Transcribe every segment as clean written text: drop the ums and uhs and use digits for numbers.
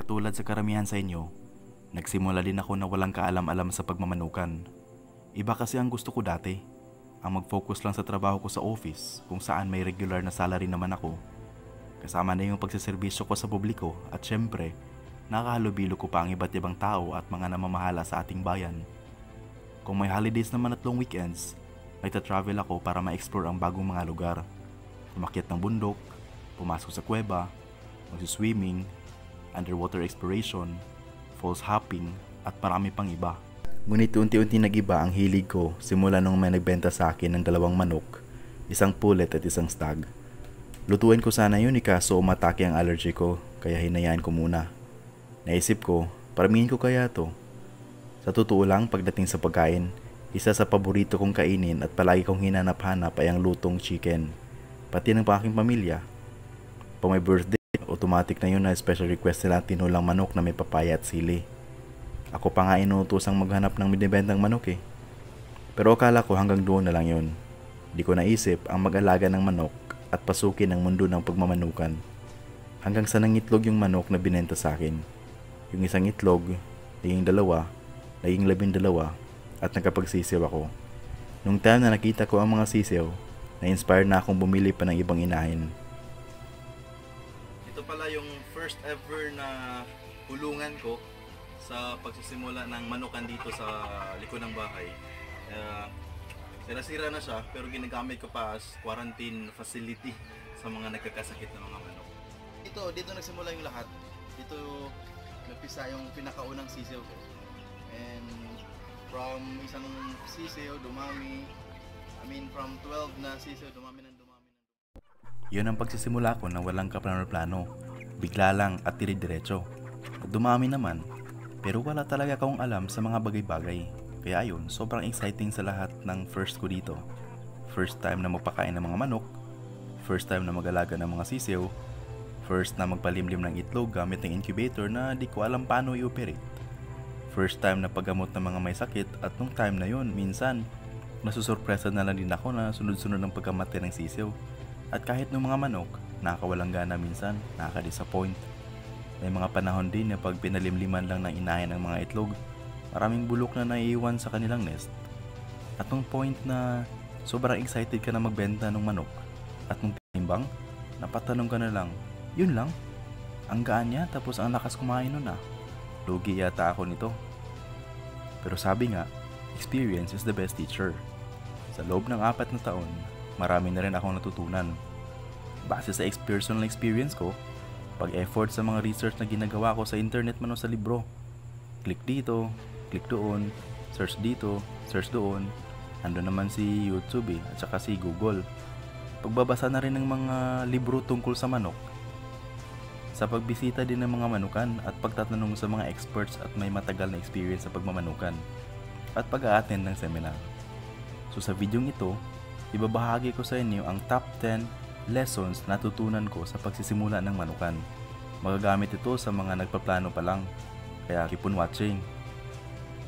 Katulad sa karamihan sa inyo, nagsimula din ako na walang kaalam-alam sa pagmamanukan. Iba kasi ang gusto ko dati, ang mag-focus lang sa trabaho ko sa office kung saan may regular na salary naman ako. Kasama na yung pagsiservisyo ko sa publiko at syempre, nakahalubilo ko pa ang iba't ibang tao at mga namamahala sa ating bayan. Kung may holidays naman at long weekends, nagta-travel ako para ma-explore ang bagong mga lugar. Umakyat ng bundok, pumasok sa kuweba, mag-swimming, underwater exploration, falls hopping, at marami pang iba. Ngunit unti-unti nag-iba ang hilig ko simula nung may nagbenta sa akin ng 2 manok, isang pullet at isang stag. Lutuin ko sana yun kaso umatake ang allergy ko kaya hinayaan ko muna. Naisip ko, paramihin ko kaya to. Sa totoo lang pagdating sa pagkain, isa sa paborito kong kainin at palagi kong hinanap-hanap ay ang lutong chicken, pati ng aking pamilya. Pag may birthday, automatic na yun na special request nila tinulang manok na may papaya at sili. Ako pa nga inuutosang maghanap ng binibentang manok eh. Pero akala ko hanggang doon na lang yun. Di ko naisip ang mag-alaga ng manok at pasukin ang mundo ng pagmamanukan. Hanggang sa nangitlog yung manok na binenta sa akin. Yung isang itlog, naging 2, naging 12, at nakapagsisiw ako. Nung time na nakita ko ang mga sisiw, na-inspire na akong bumili pa ng ibang inahin. Ito pala yung first ever na hulungan ko sa pagsisimula ng manukan dito sa likod ng bahay. Sira-sira na siya pero ginagamit ko pa as quarantine facility sa mga nagkakasakit na mga manok. Dito nagsimula yung lahat. Dito nagpisa yung pinakaunang sisiw ko. And from isang sisiw dumami, from 12 na sisiw dumami. Yun ang pagsisimula ko na walang kaplano-plano, bigla lang at dire-diretso. Dumami naman, pero wala talaga akong alam sa mga bagay-bagay. Kaya ayun, sobrang exciting sa lahat ng first ko dito. First time na magpakain ng mga manok, first time na mag-alaga ng mga sisiw, first na magpalimlim ng itlog gamit ng incubator na di ko alam paano i-operate. First time na paggamot ng mga may sakit at nung time na yun, minsan, nasusurpresa na lang din ako na sunod-sunod ng pagkamatay ng sisiw. At kahit ng mga manok, nakakawalang gana minsan, nakaka-disappoint. May mga panahon din na pag pinalimliman lang ng inahin ng mga itlog, maraming bulok na naiiwan sa kanilang nest. At nung point na sobrang excited ka na magbenta ng manok, at nung tinimbang, napatanong ka na lang, yun lang, ang gaan niya tapos ang lakas kumain nun ah. Lugi yata ako nito. Pero sabi nga, experience is the best teacher. Sa loob ng 4 na taon, marami na rin akong natutunan. Base sa personal experience ko, pag-effort sa mga research na ginagawa ko sa internet man o sa libro. Click dito, click doon, search dito, search doon. Ando naman si YouTube at saka si Google. Pagbabasa na rin ng mga libro tungkol sa manok. Sa pagbisita din ng mga manukan at pagtatanong sa mga experts at may matagal na experience sa pagmamanukan. At pag-a-attend ng seminar. So sa videong ito, ibabahagi ko sa inyo ang top 10 lessons na natutunan ko sa pagsisimula ng manukan. Magagamit ito sa mga nagpaplano pa lang, kaya keep on watching.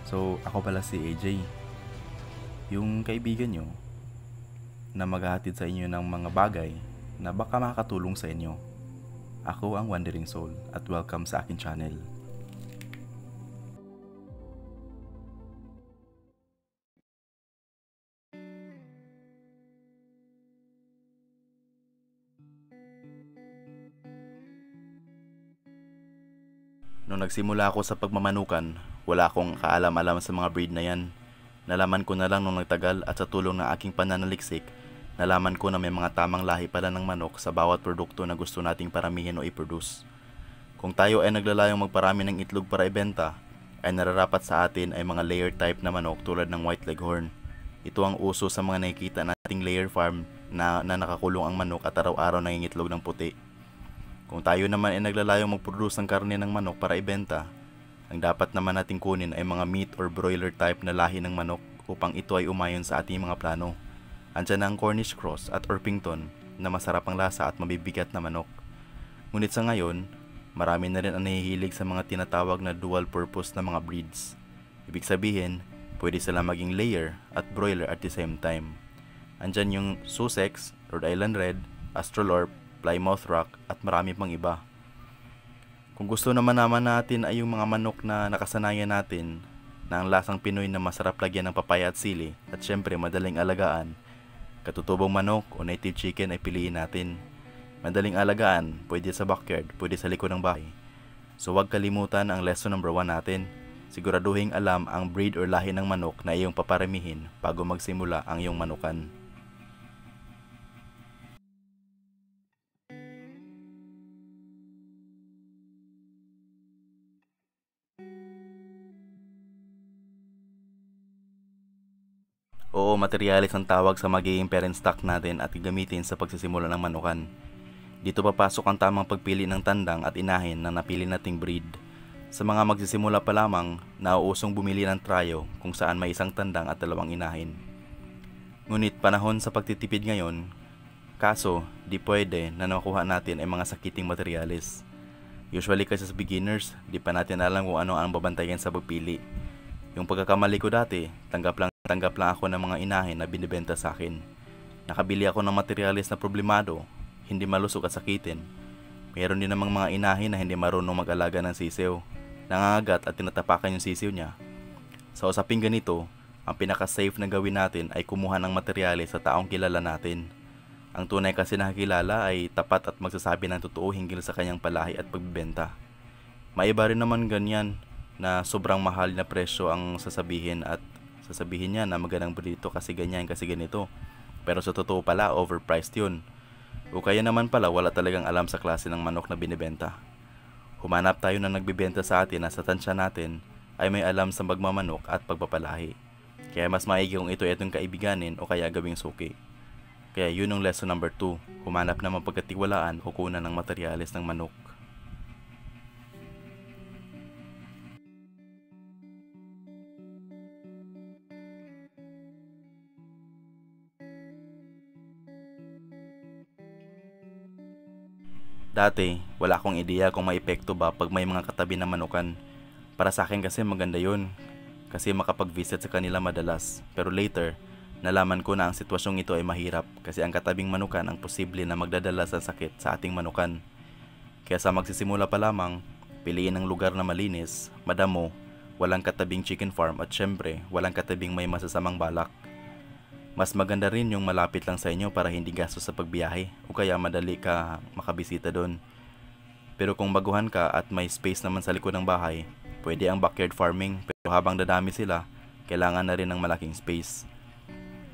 So ako pala si AJ, yung kaibigan nyo na maghahatid sa inyo ng mga bagay na baka makakatulong sa inyo. Ako ang Wandering Soul at welcome sa akin channel. Nung nagsimula ako sa pagmamanukan, wala akong kaalam-alam sa mga breed na yan. Nalaman ko na lang nung nagtagal at sa tulong ng aking pananaliksik, nalaman ko na may mga tamang lahi pala ng manok sa bawat produkto na gusto nating paramihin o i-produce. Kung tayo ay naglalayong magparami ng itlog para ibenta, ay nararapat sa atin ay mga layer type na manok tulad ng white leghorn. Ito ang uso sa mga nakikita nating layer farm na nakakulong ang manok at araw-araw nangingitlog ng puti. Kung tayo naman ay naglalayong mag-produce ng karne ng manok para ibenta, ang dapat naman nating kunin ay mga meat or broiler type na lahi ng manok upang ito ay umayon sa ating mga plano. Andyan na ang Cornish Cross at Orpington na masarap ang lasa at mabibigat na manok. Ngunit sa ngayon, marami na rin ang nahihilig sa mga tinatawag na dual purpose na mga breeds. Ibig sabihin, pwede sila maging layer at broiler at the same time. Andyan yung Sussex, Rhode Island Red, Australorp, Plymouth Rock at marami pang iba. Kung gusto naman natin ay yung mga manok na nakasanayan natin na ang lasang Pinoy na masarap lagyan ng papaya at sili at syempre madaling alagaan, katutubong manok o native chicken ay piliin natin. Madaling alagaan, pwede sa backyard, pwede sa likod ng bahay. So huwag kalimutan ang lesson number 1 natin. Siguraduhin alam ang breed or lahi ng manok na iyong paparamihin bago magsimula ang iyong manukan. Oo, materialis ang tawag sa magiging parent stock natin at gagamitin sa pagsisimula ng manukan. Dito papasok ang tamang pagpili ng tandang at inahin na napili nating breed. Sa mga magsisimula pa lamang, nauusong bumili ng tryo kung saan may isang tandang at 2 inahin. Ngunit panahon sa pagtitipid ngayon, kaso di pwede na nakuha natin ay mga sakiting materialis. Usually kasi sa beginners, di pa natin alam kung ano ang babantayan sa pagpili. Yung pagkakamali ko dati, tanggap lang ako ng mga inahin na binibenta sa akin. Nakabili ako ng materialis na problemado, hindi malusog at sakitin. Meron din namang mga inahin na hindi marunong mag-alaga ng sisiw, nangangagat at tinatapakan yung sisiw niya. Sa usaping ganito, ang pinaka-safe na gawin natin ay kumuha ng materyales sa taong kilala natin. Ang tunay kasi nakakilala ay tapat at magsasabi ng totoo hinggil sa kanyang palahi at pagbibenta. Maiba rin naman ganyan na sobrang mahal na presyo ang sasabihin at sasabihin niya na magandang brito kasi ganyan kasi ganito. Pero sa totoo pala, overpriced yun. O kaya naman pala wala talagang alam sa klase ng manok na binibenta. Humanap tayo na nagbibenta sa atin na sa tansya natin ay may alam sa magmamanok at pagpapalahi. Kaya mas maigi kung itong kaibiganin o kaya gawing suki. Kaya yun ang lesson number 2, humanap na mapagkatiwalaan o kunan ng materyales ng manok. Dati, wala akong ideya kung may epekto ba pag may mga katabi na manukan. Para sa akin kasi maganda yun, kasi makapag-visit sa kanila madalas. Pero later, nalaman ko na ang sitwasyong ito ay mahirap kasi ang katabing manukan ang posible na magdadala sa sakit sa ating manukan. Kaya sa magsisimula pa lamang, piliin ang lugar na malinis, madamo, walang katabing chicken farm at syempre, walang katabing may masasamang balak. Mas maganda rin yung malapit lang sa inyo para hindi gastos sa pagbiyahe o kaya madali ka makabisita doon. Pero kung baguhan ka at may space naman sa likod ng bahay, pwede ang backyard farming pero habang dadami sila, kailangan na rin ng malaking space.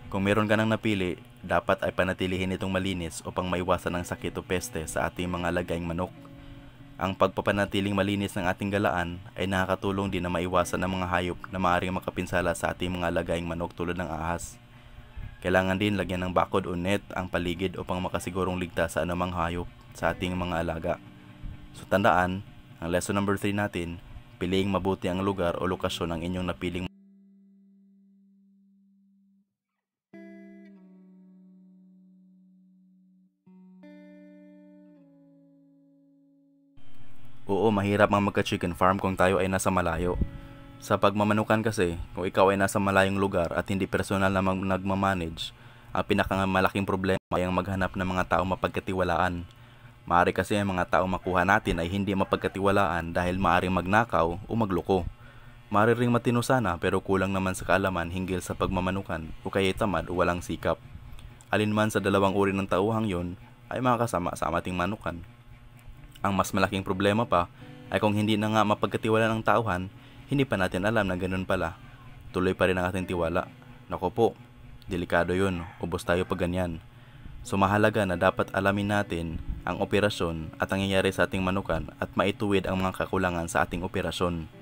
Kung meron ka nang napili, dapat ay panatilihin itong malinis upang maiwasan ang sakit o peste sa ating mga lagaing manok. Ang pagpapanatiling malinis ng ating galaan ay nakakatulong din na maiwasan ang mga hayop na maaaring makapinsala sa ating mga lagaing manok tulad ng ahas. Kailangan din lagyan ng bakod o net ang paligid upang makasigurong ligtas sa anumang hayop sa ating mga alaga. So tandaan, ang lesson number 3 natin, piliing mabuti ang lugar o lokasyon ng inyong napiling. Oo, mahirap ang magka-chicken farm kung tayo ay nasa malayo. Sa pagmamanukan kasi, kung ikaw ay nasa malayong lugar at hindi personal na nagmamanage, ang pinakamalaking problema ay ang maghanap ng mga tao mapagkatiwalaan. Maaari kasi ang mga tao makuha natin ay hindi mapagkatiwalaan dahil maaring magnakaw o magloko. Maaari ring matino sana pero kulang naman sa kaalaman hinggil sa pagmamanukan o kaya tamad o walang sikap. Alinman sa dalawang uri ng tauhang yon ay makakasama sa ating manukan. Ang mas malaking problema pa ay kung hindi na nga mapagkatiwalaan ng tauhan, hindi pa natin alam na ganun pala. Tuloy pa rin ang ating tiwala. Naku po, delikado yun. Ubos tayo pag ganyan. So mahalaga na dapat alamin natin ang operasyon at ang nangyayari sa ating manukan at maituwid ang mga kakulangan sa ating operasyon.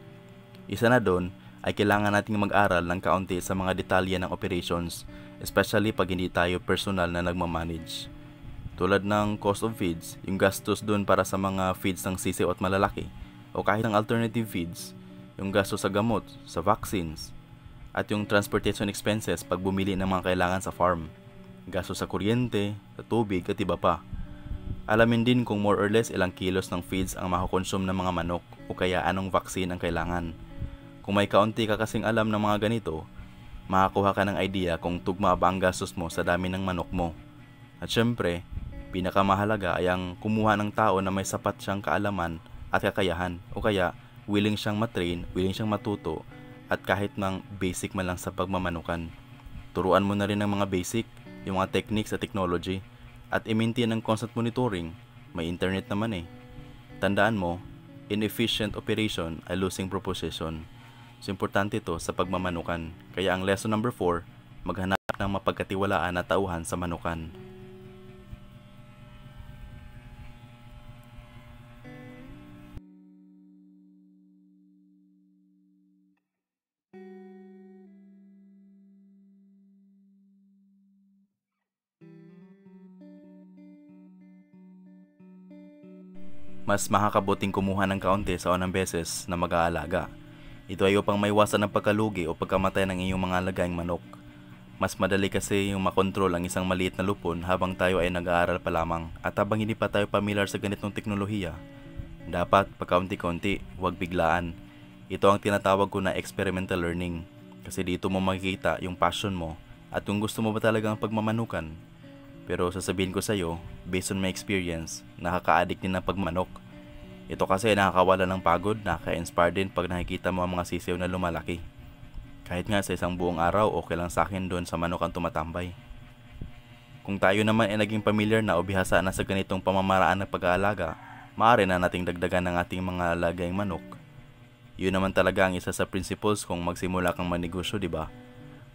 Isa na doon ay kailangan nating mag-aral ng kaunti sa mga detalye ng operations, especially pag hindi tayo personal na nagmamanage. Tulad ng cost of feeds, yung gastos doon para sa mga feeds ng sisiw at malalaki, o kahit ng alternative feeds, yung gasto sa gamot, sa vaccines, at yung transportation expenses pag bumili ng mga kailangan sa farm, gasto sa kuryente, sa tubig at iba pa. Alamin din kung more or less ilang kilos ng feeds ang makukonsume ng mga manok o kaya anong vaccine ang kailangan. Kung may kaunti ka kasing alam ng mga ganito, makakuha ka ng idea kung tugma ba ang gastos mo sa dami ng manok mo. At syempre, pinakamahalaga ay ang kumuha ng tao na may sapat siyang kaalaman at kakayahan, o kaya willing siyang matrain, willing siyang matuto, at kahit mang basic man lang sa pagmamanukan. Turuan mo na rin ng mga basic, yung mga techniques at technology, at i-maintain ang constant monitoring. May internet naman eh. Tandaan mo, inefficient operation ay losing proposition. So importante ito sa pagmamanukan. Kaya ang lesson number 4, maghanap ng mapagkatiwalaan na tauhan sa manukan. Mas makakabuting kumuha ng kaunti sa unang beses na mag-aalaga. Ito ay upang maiwasan ang pagkalugi o pagkamatay ng iyong mga alagaing manok. Mas madali kasi yung makontrol ang isang maliit na lupon habang tayo ay nag-aaral pa lamang at habang hindi pa tayo pamilyar sa ganitong teknolohiya. Dapat pagkaunti-kaunti, huwag biglaan. Ito ang tinatawag ko na experimental learning kasi dito mo makikita yung passion mo at kung gusto mo ba talagang pagmamanukan. Pero sasabihin ko sa'yo, based on my experience, nakaka-addict din ng pagmanok. Ito kasi nakakawala ng pagod, nakaka-inspire din pag nakikita mo ang mga sisiw na lumalaki. Kahit nga sa isang buong araw, okay lang sa akin doon sa manok ang tumatambay. Kung tayo naman ay naging familiar na o bihasa na sa ganitong pamamaraan ng pag-aalaga, maaari na nating dagdagan ng ating mga alagaing manok. Yun naman talaga ang isa sa principles kung magsimula kang magnegosyo, di ba?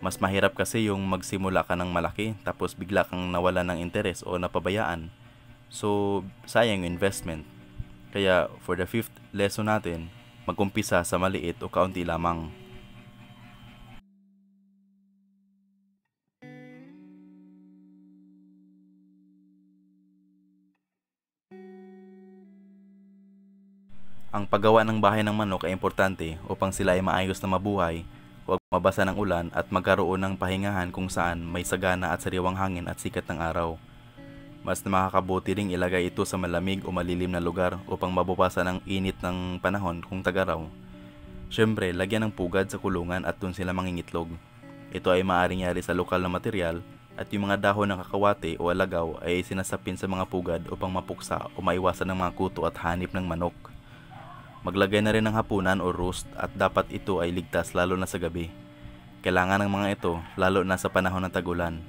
Mas mahirap kasi yung magsimula ka ng malaki tapos bigla kang nawala ng interes o napabayaan. So, sayang yung investment. Kaya, for the 5th lesson natin, mag-umpisa sa maliit o kaunti lamang. Ang paggawa ng bahay ng manok ay importante upang sila ay maayos na mabuhay, huwag mabasa ng ulan at magkaroon ng pahingahan kung saan may sagana at sariwang hangin at sikat ng araw. Mas makakabuti ring ilagay ito sa malamig o malilim na lugar upang mabawasan ang init ng panahon kung tag-araw. Siyempre, lagyan ng pugad sa kulungan at dun sila mangingitlog. Ito ay maaaring yari sa lokal na material at yung mga dahon ng kakawate o alagaw ay sinasapin sa mga pugad upang mapuksa o maiwasan ng mga kuto at hanip ng manok. Maglagay na rin ng hapunan o roost at dapat ito ay ligtas lalo na sa gabi. Kailangan ng mga ito lalo na sa panahon ng tag-ulan.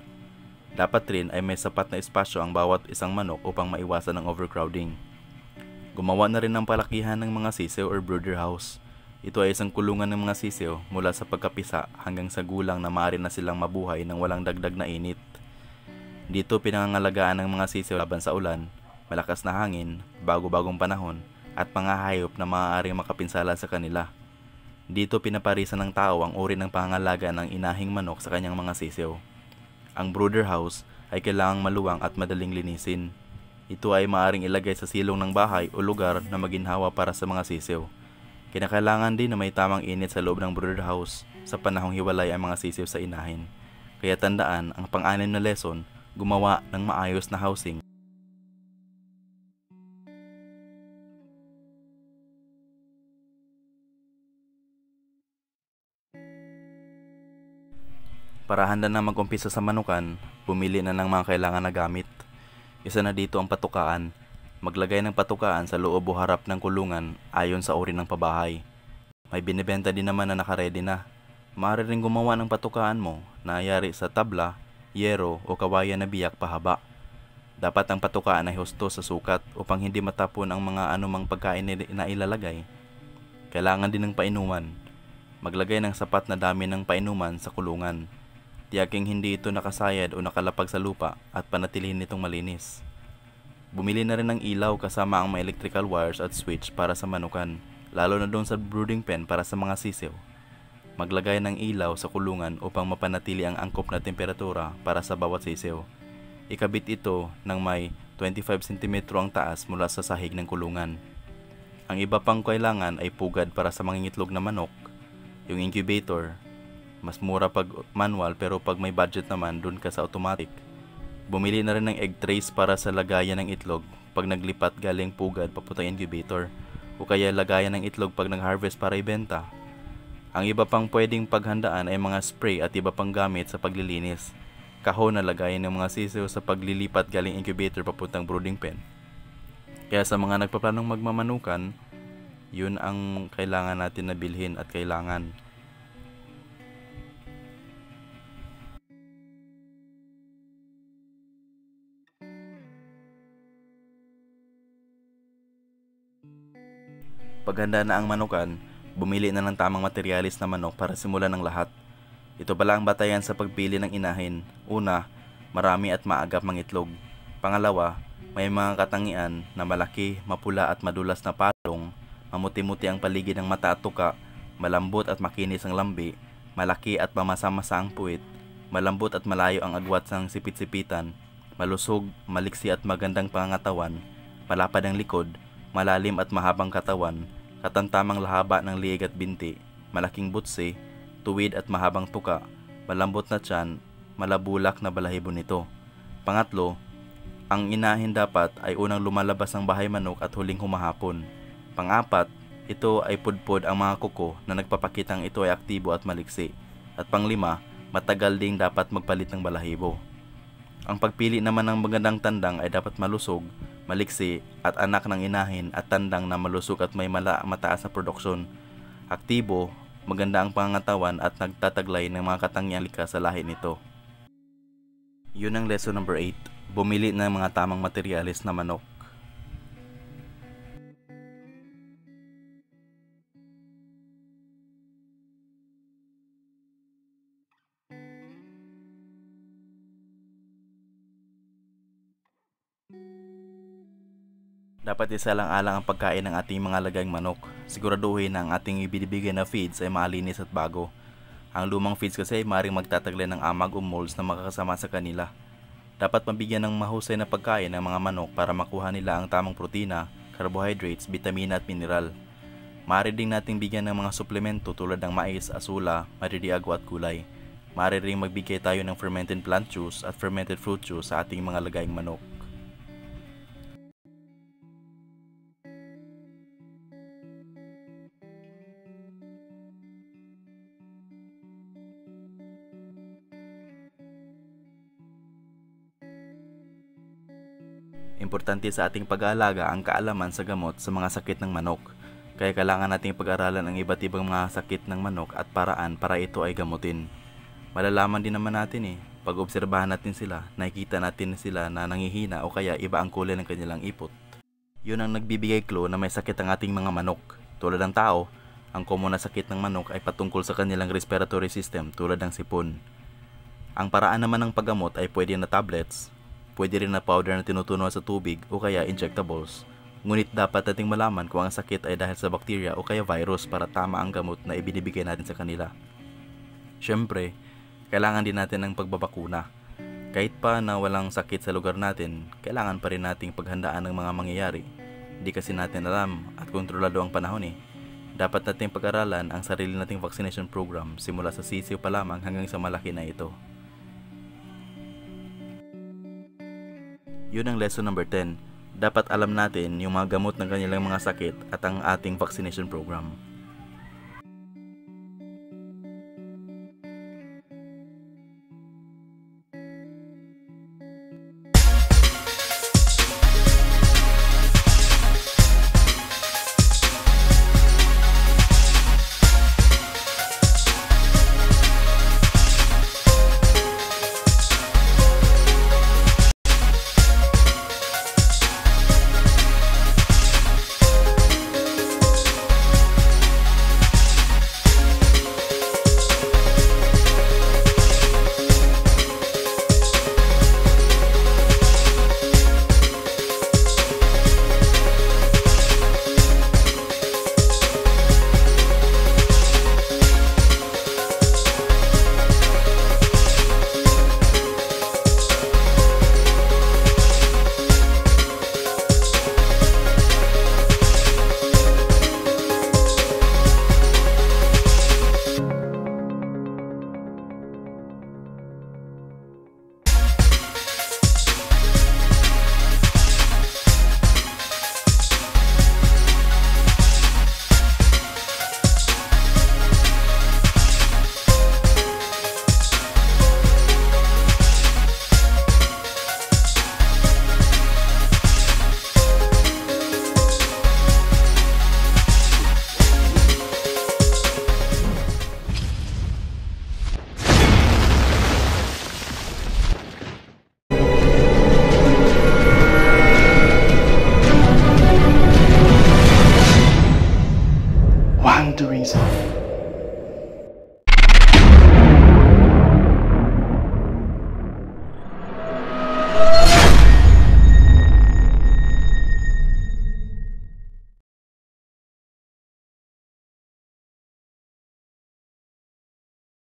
Dapat rin ay may sapat na espasyo ang bawat isang manok upang maiwasan ang overcrowding. Gumawa na rin ng palakihan ng mga sisiw or brooder house. Ito ay isang kulungan ng mga sisiw mula sa pagkapisa hanggang sa gulang na maaari na silang mabuhay ng walang dagdag na init. Dito pinangangalagaan ng mga sisiw laban sa ulan, malakas na hangin, bago-bagong panahon, at mga hayop na maaaring makapinsala sa kanila. Dito pinaparisan ng tao ang uri ng pangangalaga ng inahing manok sa kanyang mga sisiw. Ang brooder house ay kailangang maluwang at madaling linisin. Ito ay maaaring ilagay sa silong ng bahay o lugar na maginhawa para sa mga sisiw. Kinakailangan din na may tamang init sa loob ng brooder house sa panahong hiwalay ang mga sisiw sa inahin. Kaya tandaan ang pang-anim na lesson, gumawa ng maayos na housing. Para handa na mag-umpisa sa manukan, pumili na ng mga kailangan na gamit. Isa na dito ang patukaan. Maglagay ng patukaan sa loob o harap ng kulungan ayon sa uri ng pabahay. May binibenta din naman na nakaredy na. Maaari rin gumawa ng patukaan mo na yari sa tabla, yero o kawayan na biyak pahaba. Dapat ang patukaan ay husto sa sukat upang hindi matapon ang mga anumang pagkain na ilalagay. Kailangan din ng painuman. Maglagay ng sapat na dami ng painuman sa kulungan. Tiyaking hindi ito nakasayad o nakalapag sa lupa at panatilihin nitong malinis. Bumili na rin ng ilaw kasama ang mga electrical wires at switch para sa manukan, lalo na doon sa brooding pen para sa mga sisiw. Maglagay ng ilaw sa kulungan upang mapanatili ang angkop na temperatura para sa bawat sisiw. Ikabit ito ng may 25 cm ang taas mula sa sahig ng kulungan. Ang iba pang kailangan ay pugad para sa mangingitlog na manok, yung incubator. Mas mura pag manual pero pag may budget naman dun ka sa automatic. Bumili na rin ng egg trays para sa lagayan ng itlog pag naglipat galing pugad papuntang incubator o kaya lagayan ng itlog pag nag-harvest para ibenta. Ang iba pang pwedeng paghandaan ay mga spray at iba pang gamit sa paglilinis. Kahon na lagayan ng mga sisiw sa paglilipat galing incubator papuntang brooding pen. Kaya sa mga nagpaplanong magmamanukan, Yun ang kailangan natin na bilhin at kailangan. Paghanda na ang manukan, bumili na ng tamang materialis na manok para simulan ng lahat. Ito pala ang batayan sa pagpili ng inahin. Una, marami at maagap mang itlog. Pangalawa, may mga katangian na malaki, mapula at madulas na palong, mamuti-muti ang paligid ng mata at tuka, malambot at makinis ang lambi, malaki at mamasa-masa ang puwit, malambot at malayo ang agwat ng sipit-sipitan, malusog, maliksi at magandang pangangatawan, malapad ang likod, malalim at mahabang katawan, katamtamang lahaba ng liig at binti, malaking butsi, tuwid at mahabang tuka, malambot na tiyan, malabulak na balahibo nito. Pangatlo, ang inahin dapat ay unang lumalabas ng bahay manok at huling humahapon. Pang-apat, ito ay pudpod ang mga kuko na nagpapakitang ito ay aktibo at maliksi. At pang-lima, matagal ding dapat magpalit ng balahibo. Ang pagpili naman ng magandang tandang ay dapat malusog, maliksi at anak ng inahin at tandang na malusog at may mataas na produksyon. Aktibo, maganda ang pangangatawan at nagtataglay ng mga katangiang likas sa lahi nito. Yun ang lesson number 8. Bumili ng mga tamang materyales na manok. Dapat isalang-alang ang pagkain ng ating mga alagang manok. Siguraduhin na ang ating ibinibigay na feeds ay malinis at bago. Ang lumang feeds kasi ay maaaring magtataglay ng amag o molds na makakasama sa kanila. Dapat mabigyan ng mahusay na pagkain ng mga manok para makuha nila ang tamang protina, carbohydrates, vitamina at mineral. Maaari din nating bigyan ng mga suplemento tulad ng mais, asula, maririago at gulay. Maaari rin magbigay tayo ng fermented plant juice at fermented fruit juice sa ating mga lagaing manok. Importante sa ating pag-aalaga ang kaalaman sa gamot sa mga sakit ng manok. Kaya kailangan nating pag-aralan ang iba't ibang mga sakit ng manok at paraan para ito ay gamutin. Malalaman din naman natin pag obserbahan natin sila, nakikita natin sila na nangihina o kaya iba ang kulay ng kanilang ipot. Yun ang nagbibigay clue na may sakit ang ating mga manok. Tulad ng tao, ang common na sakit ng manok ay patungkol sa kanilang respiratory system tulad ng sipon. Ang paraan naman ng paggamot ay pwede na tablets, pwede rin na powder na tinutunaw sa tubig o kaya injectables. Ngunit dapat nating malaman kung ang sakit ay dahil sa bacteria o kaya virus para tama ang gamot na ibinibigay natin sa kanila. Siyempre, kailangan din natin ng pagbabakuna. Kahit pa na walang sakit sa lugar natin, kailangan pa rin nating paghandaan ng mga mangyayari. Hindi kasi natin alam at kontrolado ang panahon Dapat nating pag-aralan ang sarili nating vaccination program simula sa sisiw pa lamang hanggang sa malaki na ito. Yun ang lesson number 10. Dapat alam natin yung mga gamot ng kanilang mga sakit at ang ating vaccination program. doing so.